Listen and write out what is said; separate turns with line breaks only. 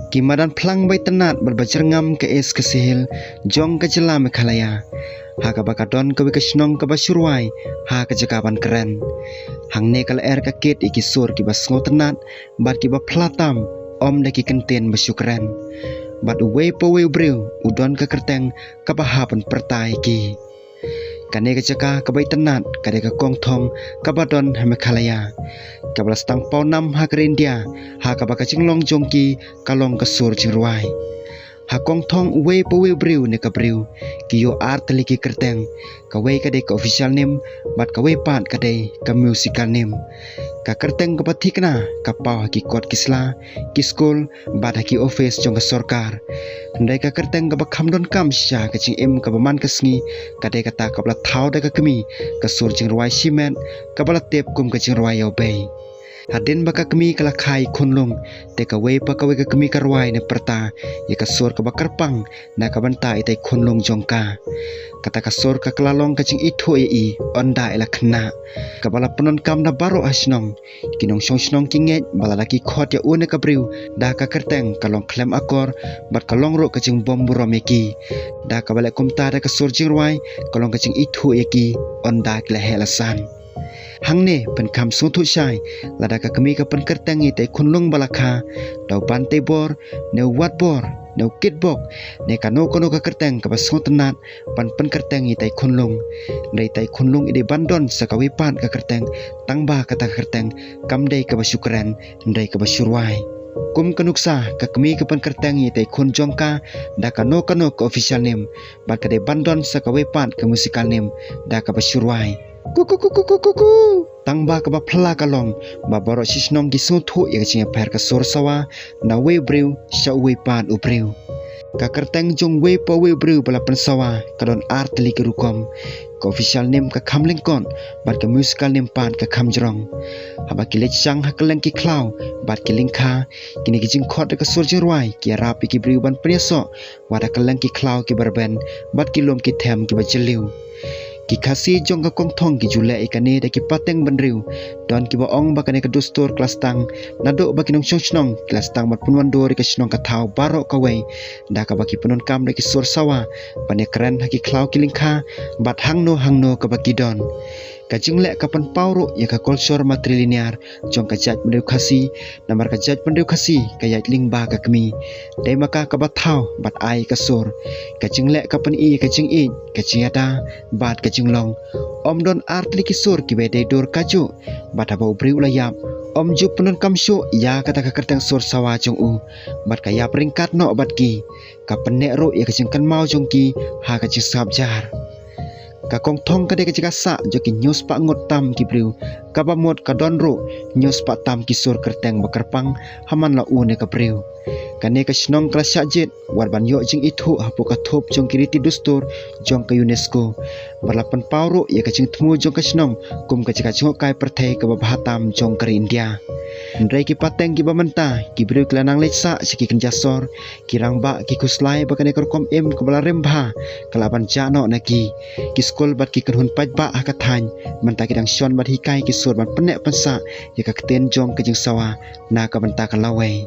Kimadan plang bai tenat berbacerngam ke es kesihil jong ke jela Meghalaya. Ha ka bakadon ke bekasnong ke basurwai ha ke jakaban keren. Hang ne kal er kakit iki sur ki basngo tenat bat ki ba platam om daki kenten basyukren. Bat uwe po we breu udon ke kerteng ke bahapan pertai ki. Kane ke jaka ke bai tenat kade ke kong thong ke badon ha Meghalaya. Ke balas tang pau nam ha ke India ha ke bakachinglong jongki kalong ke sur jingruai. Hakong thong uwe po we breu ne ka breu ki yo art liki kerteng ka we ka de ka official name bat ka we pat ka de ka musical name ka kerteng ka pathikna ka pau ki kot kisla ki school bat ki office jong ka sarkar ndai ka kerteng ka bakham don kam sha ka ching em ka baman ka sngi ka de ka ta ka bla thau de ka kemi ka sur jing rwai cement ka bla tep kum ka jing rwai yo bay Hadin baka kami kala khai khunlung te ka we pa ka we ka kami karwai ne perta ye ka sur ka bakarpang na ka banta itai khunlung jongka kata ka sur ka klalong ka ching ithu e onda ela khna ka bala penon kam na baro asnong kinong song kinget bala laki khot ya une ka briu da ka kerteng kalong klem akor bat kalong ro ka ching bom buromeki da ka bala kumta da ka sur jingwai kalong ka ching ithu e ki onda kla helasan Hangne pen kam suntu syai lada ka kami ka pen kertengi te kunlung balakha dau bante bor ne wat bor ne kit bok ne kano kono ka kerteng ka basung tenat pan pen kertengi te kunlung dai te kunlung ide bandon sakawi pan ka kerteng tangba kata kerteng kam dei ka basyukran dai ka basyurwai kum kanuksa ka kami ka pen kertengi te kun jongka da kano ka official name ba ka de bandon sakawi pan ka musical name da ka basyurwai Kuku tangba ka ba phla kalong ba baro sisnong gi su thu ye ching pher ka sor sawa na we breu sha we pan u breu ka kerteng jong we po we breu bala pen sawa kadon art li ki rukom ka official name ka khamling kon bat ka musical name pan ka khamjrong haba ki lech chang ha kaleng ki klau bat ki lingkha kini ki jing khot ka sor jirwai ki rap ki breu ban preso wada kaleng ki klau ki barben bat ki lom ki them ki ba cheliu ki khasi jong ka kong thong ki jule ikane de ki pateng banriu don ki ba ong ba kane ka dustur kelas tang nado ba kinong shnong kelas tang mat punwan do ka shnong ka thau baro ka we da ka ba ki punon kam de ki sur sawa bane kren ha ki klau ki lingkha bat hangno ka ba ki don ka jingle ka pan pauro ya ka culture matrilinear jong ka jat mendeu khasi namar ka jat mendeu khasi ka yat lingba ka kmi dei maka ka ba thau bat ai ka sur ka jingle ka pan i ka jing i ka chiata bat ka jinglong om don art li ki sur ki be dei dor ka ju bat ba ubriu la yap om ju punon kam shu ya kata ka kerteng sur sawa jong u bat ka yap ringkat no bat ki ka penek ro ya ka jing kan mau jong ki ha ka jing sab jar ka kong thong ka de ka jika sa jo ki news pa ngot tam ki briu ka ba mot ka don ro news pa tam ki sur kerteng bakarpang haman la u ne ka briu ka ne ka snong kla sajit war ban yo jing ithu hapu ka thop jong kiriti dustur jong ka UNESCO balapan pauro ya ka jing thmu jong ka snong kum ka jika jong kai perthai ka ba bhatam jong ka India Ndrai ki pateng ki bamanta ki briu klanang lecha siki kenjasor kirang ba ki kuslai bakane korkom em kebala rembha kelaban jano naki ki skol bat ki kenhun paj ba akathany manta kidang shon bat hikai ki sur ban penek pensa ya ka kten jong ke jing sawa na ka banta ka lawai